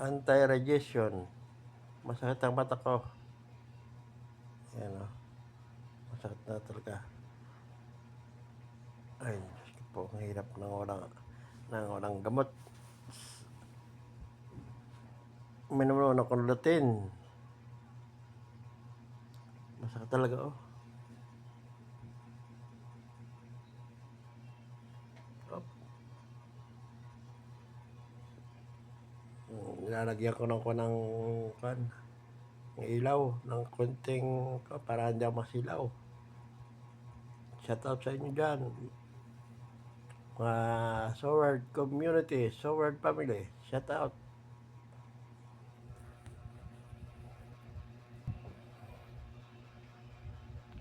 Anti-radiation. Masakit ang mata ko. Ayan o. Masakit na talaga. Ay, Diyos ko po. Ang hirap ng walang gamot. Uminom naman ako ng Lutin. Masakit talaga oh. Nilalagyan ko ng ilaw ng konting para hindi ako masilaw. Shout out sa inyo dyan, mga Soward community, Soward family. Shout out.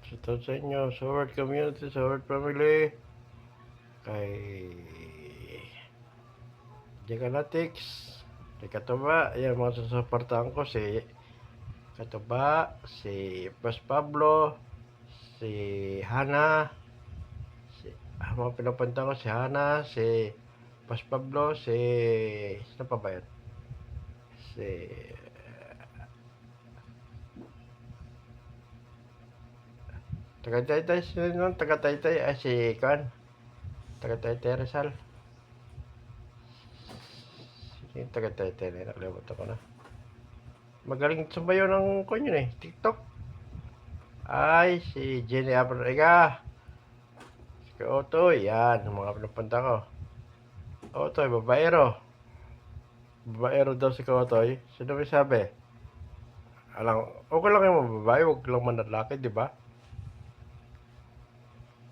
Shout out sa inyo, Soward community, Soward family. Kay Jaganatics, kay Katuba, ayan mga sasaportahan ko, si Katuba, si Bas Pablo, si Hana, mga pinapunta ko, si Hana, si Bas Pablo, si sino pa ba yan? Si Taga-Taytay, sino nun? Taga-Taytay, si Kan, Taga-Taytay Rizal. Yung Taga-Taytay na, nakalimutan ko na. Magaling sumbayo ng yun eh, TikTok. Ay, si Jenny Abrega. Si Otoy, yan, mga pinapunta ko. Otoy, babaero. Babaero daw si Otoy. Sino may sabi? Alang, okay lang yung babae, huwag lang manlalaki, di ba?